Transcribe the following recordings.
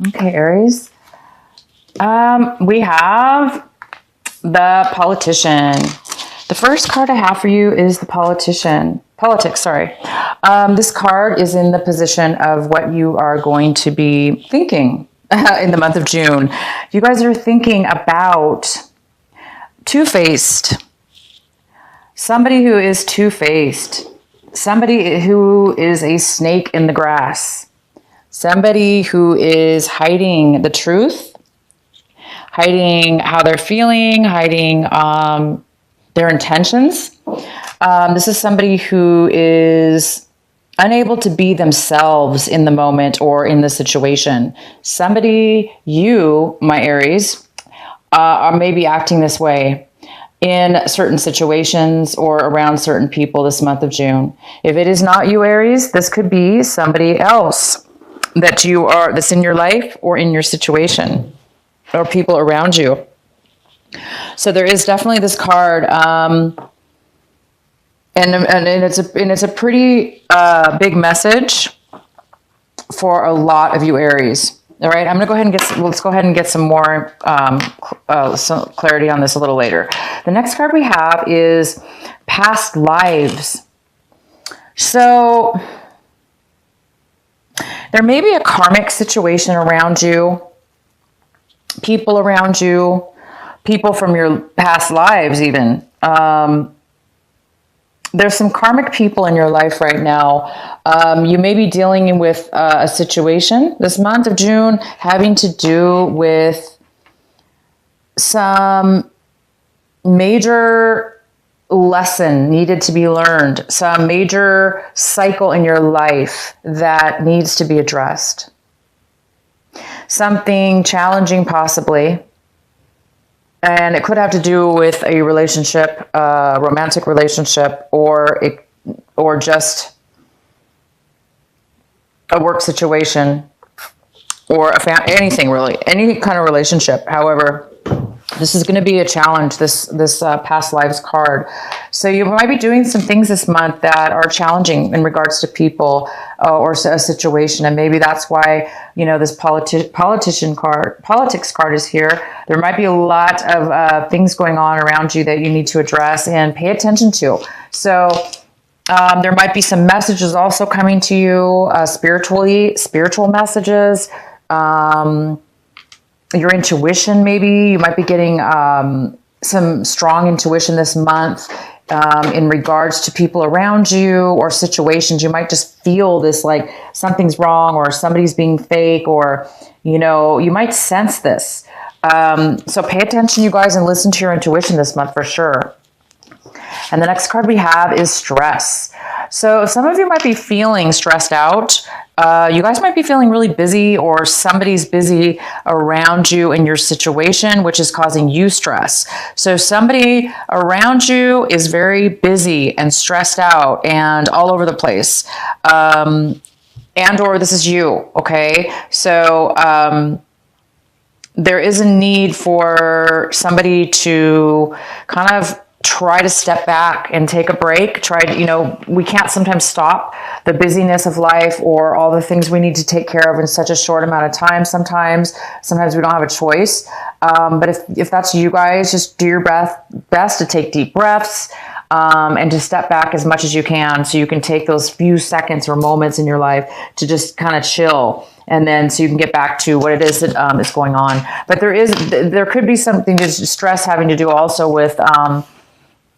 Okay, Aries. We have the Politician. The first card I have for you is the Politician. Politics, sorry. This card is in the position of what you are going to be thinking in the month of June. You guys are thinking about two-faced. Somebody who is two-faced. Somebody who is a snake in the grass. Somebody who is hiding the truth, hiding how they're feeling, hiding their intentions. This is somebody who is unable to be themselves in the moment or in the situation. Somebody, you, my Aries, are maybe acting this way in certain situations or around certain people this month of June. If it is not you, Aries, this could be somebody else that's in your life or in your situation or people around you. So there is definitely this card, and it's a pretty big message for a lot of you Aries. All right, I'm gonna go ahead and let's go ahead and get some more some clarity on this a little later. The next card we have is past lives. So there may be a karmic situation around you, people around you, people from your past lives even. There's some karmic people in your life right now. You may be dealing with a situation this month of June having to do with some major lesson needed to be learned, some major cycle in your life that needs to be addressed. Something challenging possibly. And it could have to do with a relationship, a romantic relationship, or just a work situation, or anything really, any kind of relationship. However, this is going to be a challenge, this past lives card. So you might be doing some things this month that are challenging in regards to people or a situation. And maybe that's why, this politics card is here. There might be a lot of things going on around you that you need to address and pay attention to. So there might be some messages also coming to you, spiritual messages, your intuition, maybe you might be getting some strong intuition this month in regards to people around you or situations. You might just feel this like something's wrong or somebody's being fake, or you might sense this. So pay attention, you guys, and listen to your intuition this month for sure. And the next card we have is stress. So some of you might be feeling stressed out. You guys might be feeling really busy, or somebody's busy around you in your situation, which is causing you stress. So somebody around you is very busy and stressed out and all over the place. And or this is you, okay? So there is a need for somebody to kind of try to step back and take a break. We can't sometimes stop the busyness of life or all the things we need to take care of in such a short amount of time. Sometimes we don't have a choice. But if that's you guys, just do your best to take deep breaths and to step back as much as you can, so you can take those few seconds or moments in your life to just kind of chill. And then so you can get back to what it is that is going on. But there could be something, just stress having to do also with,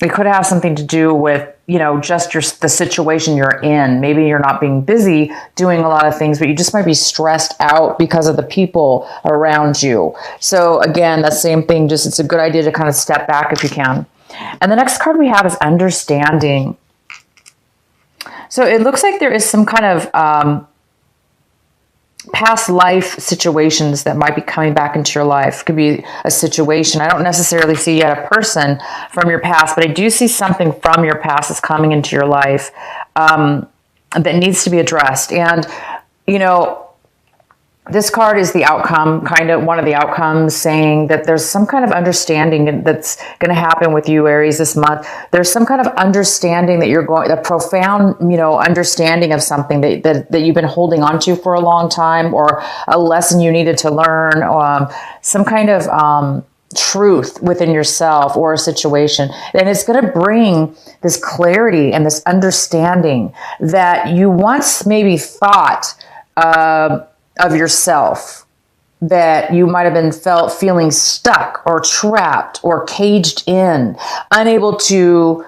it could have something to do with, just the situation you're in. Maybe you're not being busy doing a lot of things, but you just might be stressed out because of the people around you. So again, that same thing, just it's a good idea to kind of step back if you can. And the next card we have is understanding. So it looks like there is some kind of past life situations that might be coming back into your life. Could be a situation. I don't necessarily see yet a person from your past, but I do see something from your past that's coming into your life that needs to be addressed. And, This card is the outcome, kind of one of the outcomes, saying that there's some kind of understanding that's going to happen with you, Aries, this month. There's some kind of understanding that you're going, a profound, you know, understanding of something that you've been holding on to for a long time, or a lesson you needed to learn, some kind of truth within yourself or a situation. And it's going to bring this clarity and this understanding that you once maybe thought of yourself, that you might have been feeling stuck or trapped or caged in, unable to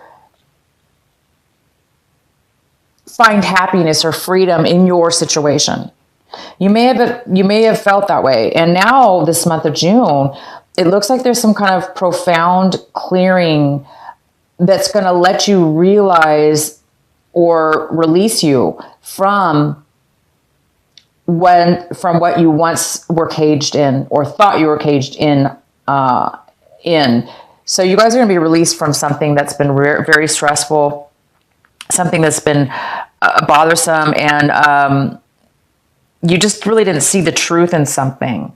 find happiness or freedom in your situation. You may have felt that way. And now this month of June, it looks like there's some kind of profound clearing that's going to let you realize or release you from what you once were caged in or thought you were caged in. So you guys are going to be released from something that's been very stressful, something that's been bothersome, and you just really didn't see the truth in something.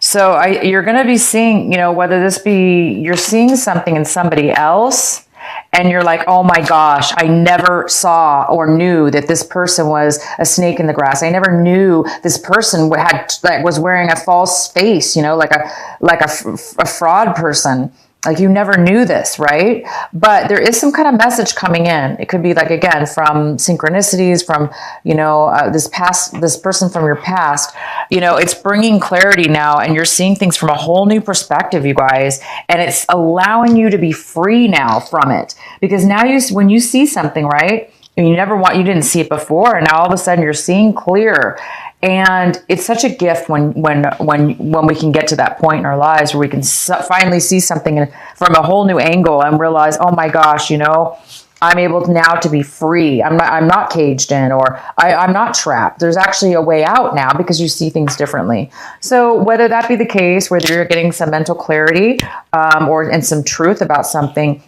So you're going to be seeing, you know, whether this be you're seeing something in somebody else, and you're like, oh my gosh, I never saw or knew that this person was a snake in the grass. I never knew this person was wearing a false face, you know, like a fraud person. Like, you never knew this, right? But there is some kind of message coming in. It could be, like, again, from synchronicities, from, you know, this person from your past. You know, it's bringing clarity now, and you're seeing things from a whole new perspective, you guys. And it's allowing you to be free now from it. Because now when you see something, right, and you didn't see it before, and now all of a sudden you're seeing clear. And it's such a gift when we can get to that point in our lives where we can finally see something from a whole new angle and realize, oh my gosh, you know, I'm able now to be free. I'm not caged in, or I'm not trapped. There's actually a way out now because you see things differently. So whether that be the case, whether you're getting some mental clarity and some truth about something,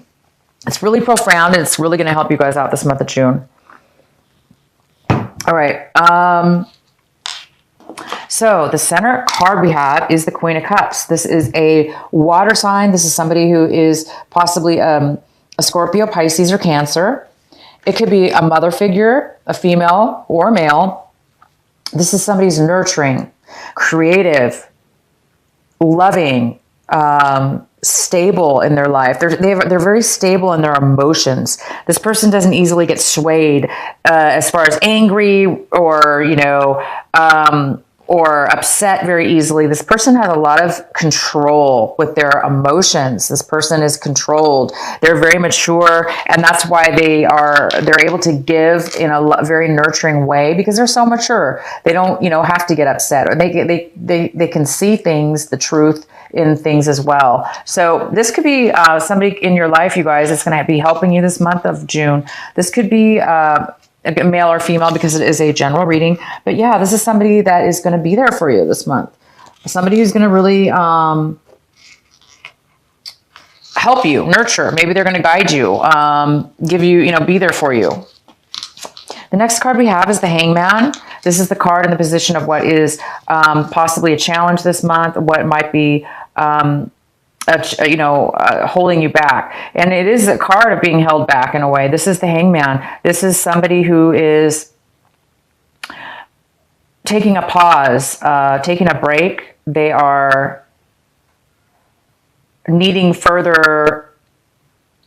it's really profound, and it's really going to help you guys out this month of June. All right. So the center card we have is the Queen of Cups. This is a water sign. This is somebody who is possibly a Scorpio, Pisces, or Cancer. It could be a mother figure, a female or a male. This is somebody who's nurturing, creative, loving, stable in their life. They're very stable in their emotions. This person doesn't easily get swayed as far as angry or, you know, or upset very easily. This person has a lot of control with their emotions. This person is controlled. They're very mature, and that's why they're able to give in a very nurturing way, because they're so mature. They don't, you know, have to get upset, or they can see things, the truth in things as well. So this could be somebody in your life, you guys, that's going to be helping you this month of June. This could be a male or female, because it is a general reading. But yeah, this is somebody that is going to be there for you this month. Somebody who's going to really help you, nurture. Maybe they're going to guide you, give you, you know, be there for you. The next card we have is the Hangman. This is the card in the position of what is possibly a challenge this month, what might be holding you back. And it is a card of being held back in a way. This is the Hangman. This is somebody who is taking a pause, taking a break. They are needing further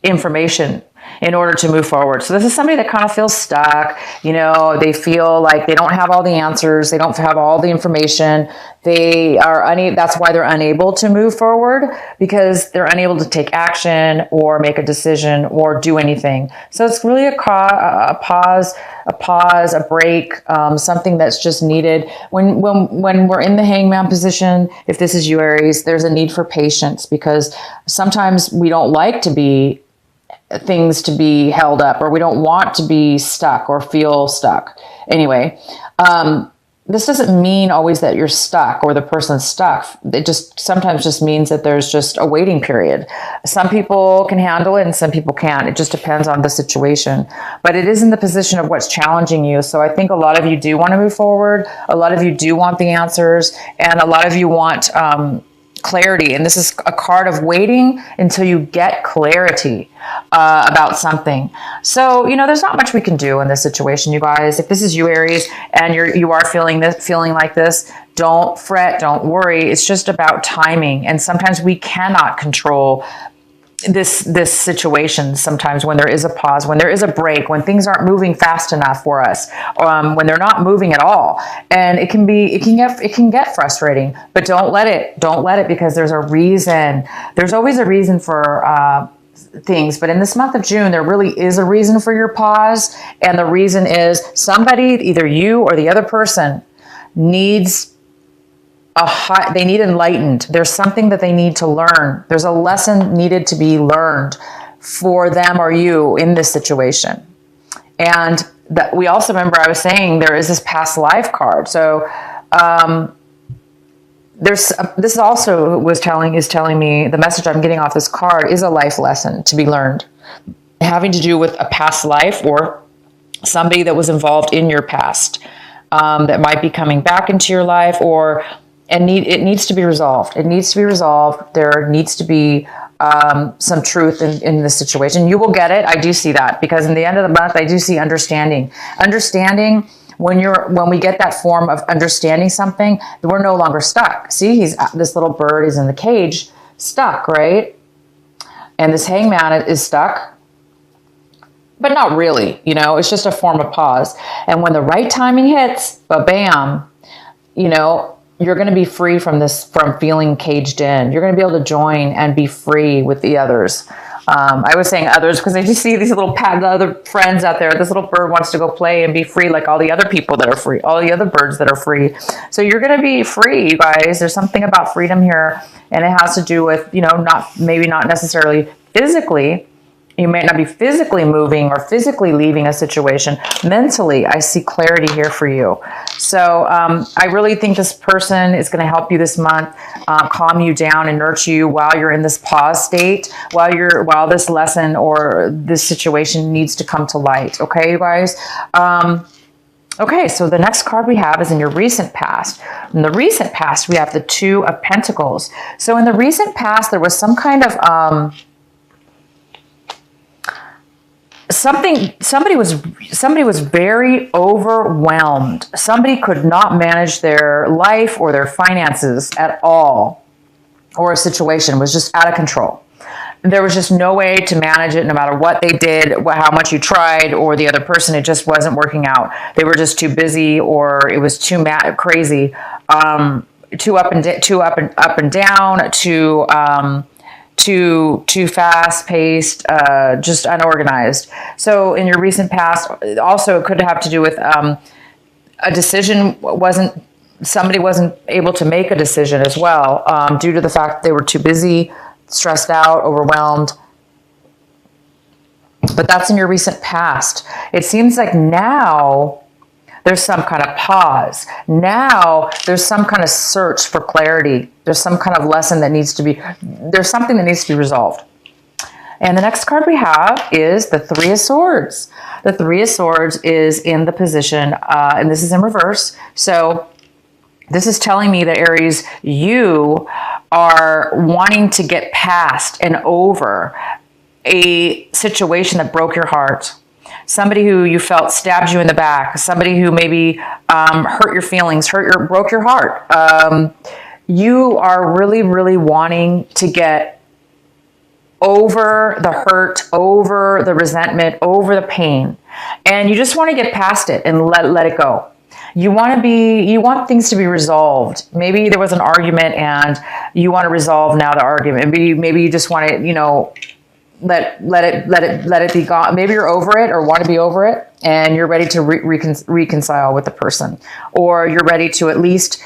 information in order to move forward. So this is somebody that kind of feels stuck. You know, they feel like they don't have all the answers. They don't have all the information. They are that's why they're unable to move forward, because they're unable to take action or make a decision or do anything. So it's really a pause, a break, something that's just needed. When we're in the Hangman position, if this is you, Aries, there's a need for patience, because sometimes we don't like things to be held up, or we don't want to be stuck or feel stuck. Anyway, this doesn't mean always that you're stuck or the person's stuck. It just sometimes just means that there's just a waiting period. Some people can handle it and some people can't. It just depends on the situation. But it is in the position of what's challenging you. So I think a lot of you do want to move forward. A lot of you do want the answers. And a lot of you want clarity. And this is a card of waiting until you get clarity about something. So, you know, there's not much we can do in this situation, you guys. If this is you, Aries, and you are feeling like this, don't fret, don't worry. It's just about timing. And sometimes we cannot control this situation. Sometimes when there is a pause, when there is a break, when things aren't moving fast enough for us, when they're not moving at all, and it can get frustrating. But don't let it, because there's a reason. There's always a reason for things, but in this month of June, there really is a reason for your pause, and the reason is somebody, either you or the other person, needs they need enlightened. There's something that they need to learn. There's a lesson needed to be learned for them or you in this situation. And that we also, remember I was saying, there is this past life card. So this also is telling me, the message I'm getting off this card is a life lesson to be learned, having to do with a past life or somebody that was involved in your past, that might be coming back into your life, it needs to be resolved. It needs to be resolved. There needs to be some truth in this situation. You will get it. I do see that, because in the end of the month, I do see understanding. Understanding, when we get that form of understanding something, we're no longer stuck. See, this little bird is in the cage, stuck, right? And this hangman is stuck, but not really, you know, it's just a form of pause. And when the right timing hits, bam, you know, you're going to be free from feeling caged in. You're going to be able to join and be free with the others. I was saying others because I just see these the other friends out there. This little bird wants to go play and be free, like all the other people that are free, all the other birds that are free. So you're going to be free, you guys. There's something about freedom here, and it has to do with, you know, maybe not necessarily physically. You may not be physically moving or physically leaving a situation. Mentally, I see clarity here for you. So I really think this person is going to help you this month, calm you down and nurture you while you're in this pause state, while this lesson or this situation needs to come to light. Okay, you guys? Okay, so the next card we have is in your recent past. In the recent past, we have the Two of Pentacles. So in the recent past, there was some kind of... somebody was very overwhelmed. Somebody could not manage their life or their finances at all, or a situation was just out of control. There was just no way to manage it, no matter what they did, how much you tried, or the other person, it just wasn't working out. They were just too busy, or it was too crazy, too up and down, too fast-paced, just unorganized. So in your recent past, also it could have to do with a decision somebody wasn't able to make a decision as well, due to the fact they were too busy, stressed out, overwhelmed. But that's in your recent past. It seems like now there's some kind of pause. Now there's some kind of search for clarity. There's some kind of lesson that there's something that needs to be resolved. And the next card we have is the Three of Swords. The Three of Swords is in the position, and this is in reverse. So this is telling me that, Aries, you are wanting to get past and over a situation that broke your heart. Somebody who you felt stabbed you in the back, somebody who maybe hurt your feelings, broke your heart. You are really, really wanting to get over the hurt, over the resentment, over the pain. And you just want to get past it and let it go. You want things to be resolved. Maybe there was an argument and you want to resolve now the argument. Maybe you just want to, you know, let it be gone. Maybe you're over it or want to be over it, and you're ready to reconcile with the person, or you're ready to at least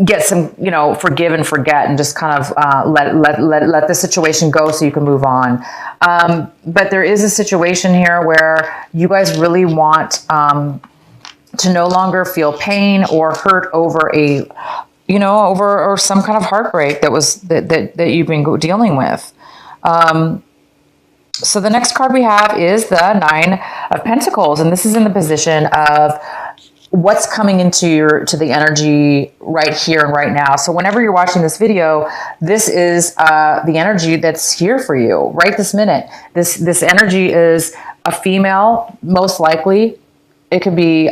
get some, you know, forgive and forget, and just kind of let the situation go so you can move on. But there is a situation here where you guys really want to no longer feel pain or hurt over over some kind of heartbreak that you've been dealing with. So the next card we have is the Nine of Pentacles, and this is in the position of what's coming into the energy right here and right now. So whenever you're watching this video, this is the energy that's here for you right this minute. This energy is a female, most likely. It could be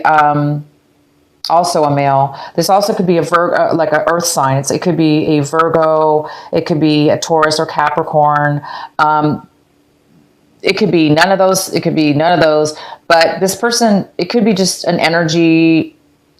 also a male. This also could be a Virgo, like an earth sign. It could be a Virgo. It could be a Taurus or Capricorn. It could be none of those. It could be none of those. But this person, it could be just an energy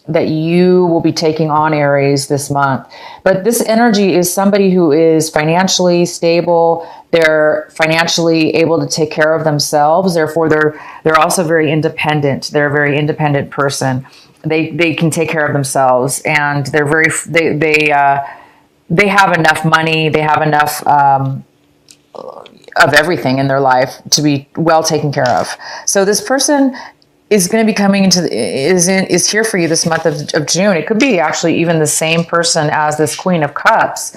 that you will be taking on, Aries, this month. But this energy is somebody who is financially stable. They're financially able to take care of themselves. Therefore, they're also very independent. They're a very independent person. They can take care of themselves, and they're very they have enough money. They have enough of everything in their life to be well taken care of. So this person is going to be coming is here for you this month of June. It could be actually even the same person as this Queen of Cups.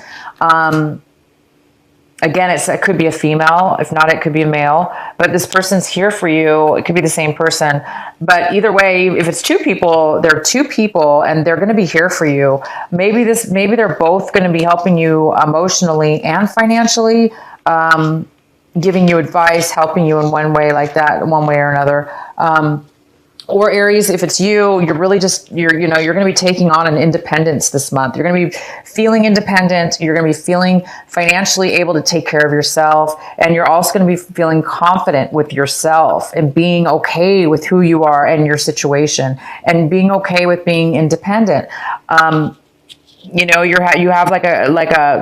Again, it could be a female. If not, it could be a male. But this person's here for you. It could be the same person. But either way, if it's two people, they're two people, and they're going to be here for you. Maybe they're both going to be helping you emotionally and financially, giving you advice, helping you in one way like that, one way or another. Or Aries, if it's you, you're really just, you're going to be taking on an independence this month. You're going to be feeling independent. You're going to be feeling financially able to take care of yourself. And you're also going to be feeling confident with yourself and being okay with who you are and your situation and being okay with being independent. You have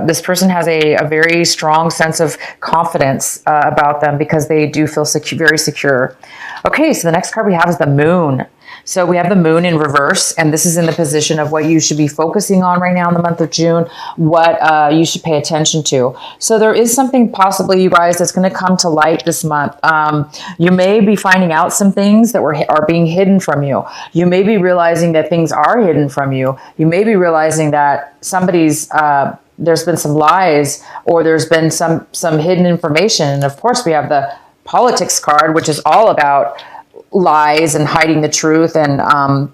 this person has a very strong sense of confidence about them because they do feel very secure. Okay, so the next card we have is the Moon. So we have the Moon in reverse, and this is in the position of what you should be focusing on right now in the month of June, what you should pay attention to. So there is something possibly, you guys, that's going to come to light this month. You may be finding out some things that are being hidden from you. You may be realizing that things are hidden from you. You may be realizing that there's been some lies, or there's been some hidden information. And of course, we have the Politics card, which is all about lies and hiding the truth and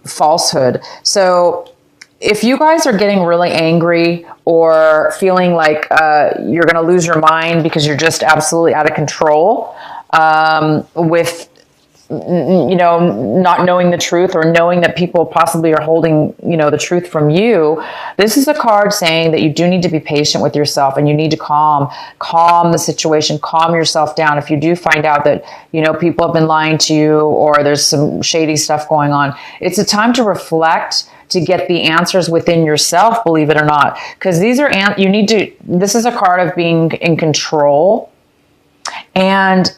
falsehood. So if you guys are getting really angry or feeling like you're going to lose your mind because you're just absolutely out of control with not knowing the truth, or knowing that people possibly are holding the truth from you, this is a card saying that you do need to be patient with yourself, and you need to calm the situation, calm yourself down. If you do find out that people have been lying to you, or there's some shady stuff going on, it's a time to reflect, to get the answers within yourself, believe it or not, because this is a card of being in control and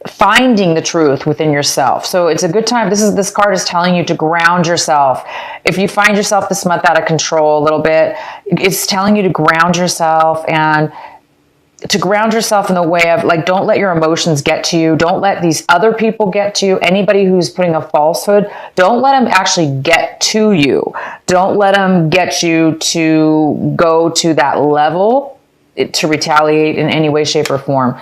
finding the truth within yourself. So it's a good time. This card is telling you to ground yourself. If you find yourself this month out of control a little bit, it's telling you to ground yourself, and to ground yourself in the way of, like, don't let your emotions get to you. Don't let these other people get to you. Anybody who's putting a falsehood, don't let them actually get to you. Don't let them get you to go to that level to retaliate in any way, shape, or form.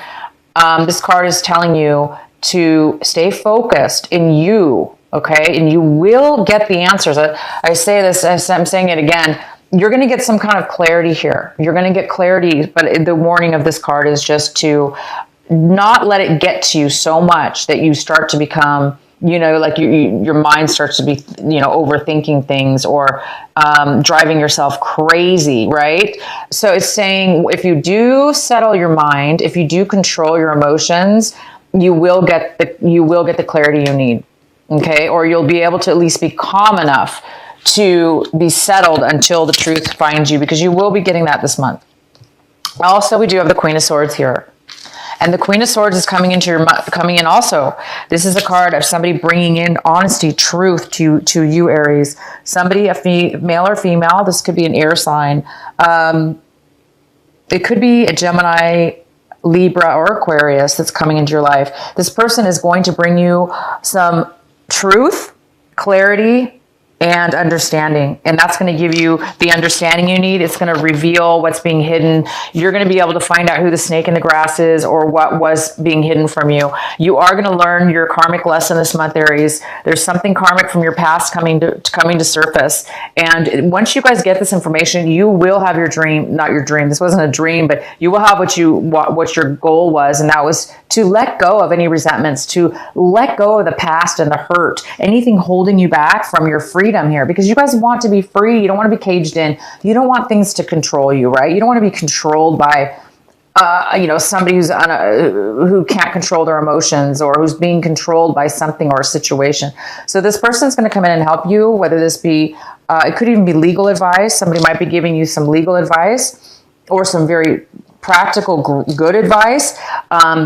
This card is telling you to stay focused in you, okay? And you will get the answers. I say this, I'm saying it again. You're going to get some kind of clarity here. You're going to get clarity, but the warning of this card is just to not let it get to you so much that you start to become, your mind starts to be, overthinking things, or driving yourself crazy, right? So it's saying, if you do settle your mind, if you do control your emotions, you will get the clarity you need, okay? Or you'll be able to at least be calm enough to be settled until the truth finds you, because you will be getting that this month. Also, we do have the Queen of Swords here. And the Queen of Swords is coming in also. This is a card of somebody bringing in honesty, truth to you, Aries. Somebody, male or female. This could be an air sign. It could be a Gemini, Libra, or Aquarius that's coming into your life. This person is going to bring you some truth, clarity, and understanding. And that's going to give you the understanding you need. It's going to reveal what's being hidden. You're going to be able to find out who the snake in the grass is or what was being hidden from you. You are going to learn your karmic lesson this month, Aries. There's something karmic from your past coming to surface. And once you guys get this information, you will have your dream, not your dream. This wasn't a dream, but you will have what your goal was. And that was to let go of any resentments, to let go of the past and the hurt, anything holding you back from your freedom here, because you guys want to be free. You don't want to be caged in. You don't want things to control you, right? You don't want to be controlled by, somebody who can't control their emotions or who's being controlled by something or a situation. So this person's going to come in and help you, whether this be, it could even be legal advice. Somebody might be giving you some legal advice or some very practical, good advice.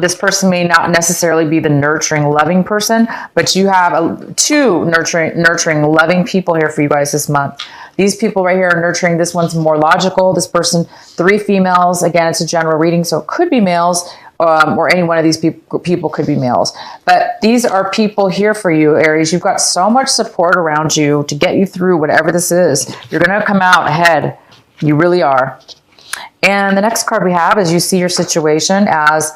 This person may not necessarily be the nurturing, loving person, but you have two nurturing, loving people here for you guys this month. These people right here are nurturing. This one's more logical. This person, 3 females. Again, it's a general reading, so it could be males, or any one of these people could be males. But these are people here for you, Aries. You've got so much support around you to get you through whatever this is. You're going to come out ahead. You really are. And the next card we have is you see your situation as,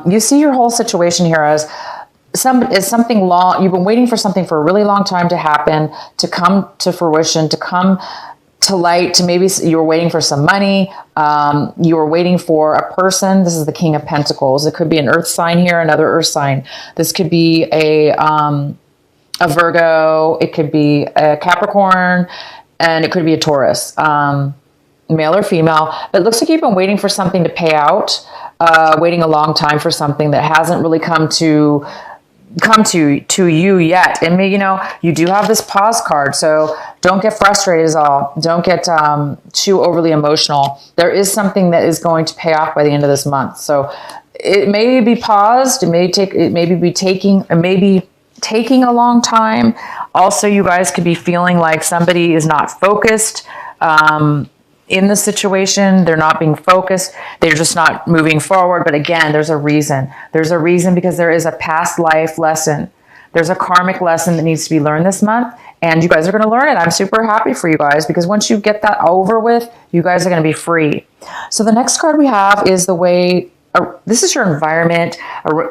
you see your whole situation here as something long. You've been waiting for something for a really long time to happen, to come to fruition, to come to light, to maybe you were waiting for some money. You were waiting for a person. This is the King of Pentacles. It could be an earth sign here, another earth sign. This could be a Virgo. It could be a Capricorn, and it could be a Taurus. Male or female, but it looks like you've been waiting for something to pay out, waiting a long time for something that hasn't really come to you yet. And maybe, you do have this pause card, so don't get frustrated is all. Don't get too overly emotional. There is something that is going to pay off by the end of this month. So it may be paused. It may be taking a long time. Also, you guys could be feeling like somebody is not focused, in the situation. They're not being focused. They're just not moving forward. But again, there's a reason. There's a reason because there is a past life lesson. There's a karmic lesson that needs to be learned this month. And you guys are going to learn it. I'm super happy for you guys because once you get that over with, you guys are going to be free. So the next card we have is the way, this is your environment,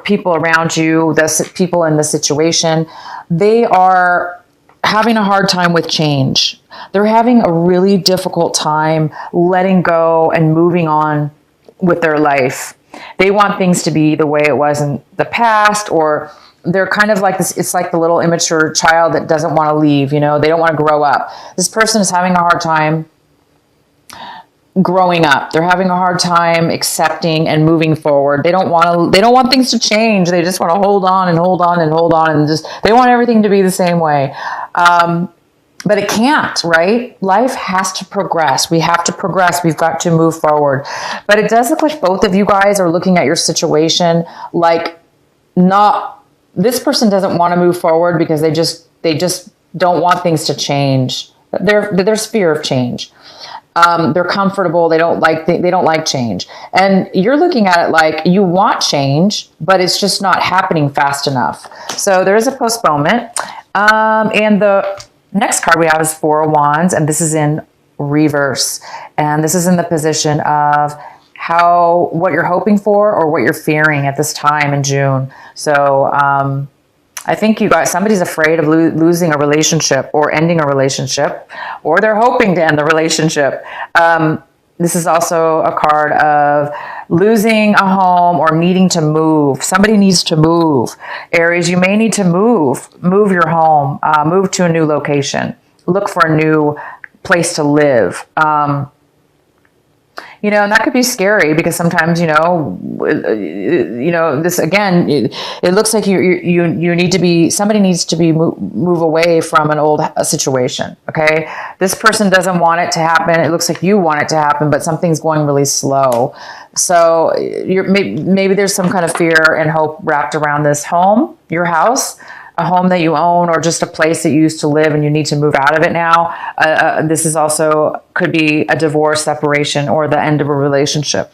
people around you, the people in the situation. They are having a hard time with change. They're having a really difficult time letting go and moving on with their life. They want things to be the way it was in the past, or they're kind of like this. It's like the little immature child that doesn't want to leave, they don't want to grow up. This person is having a hard time growing up. They're having a hard time accepting and moving forward. They don't want things to change. They just want to hold on and hold on and hold on and they want everything to be the same way. But it can't, right? Life has to progress. We have to progress. We've got to move forward. But it does look like both of you guys are looking at your situation like this person doesn't want to move forward because they just don't want things to change. There's fear of change. They're comfortable. They don't like change. And you're looking at it like you want change, but it's just not happening fast enough. So there is a postponement. And the next card we have is 4 of Wands, and this is in reverse. And this is in the position of what you're hoping for or what you're fearing at this time in June. So, I think somebody's afraid of losing a relationship or ending a relationship, or they're hoping to end the relationship. This is also a card of losing a home or needing to move. Somebody needs to move. Aries, you may need to move your home, move to a new location, look for a new place to live. And that could be scary because sometimes, this again, it looks like you need to be, somebody needs to be move away from an old situation. Okay. This person doesn't want it to happen. It looks like you want it to happen, but something's going really slow. So maybe there's some kind of fear and hope wrapped around this home, your house, a home that you own, or just a place that you used to live and you need to move out of it now. This is also could be a divorce, separation, or the end of a relationship.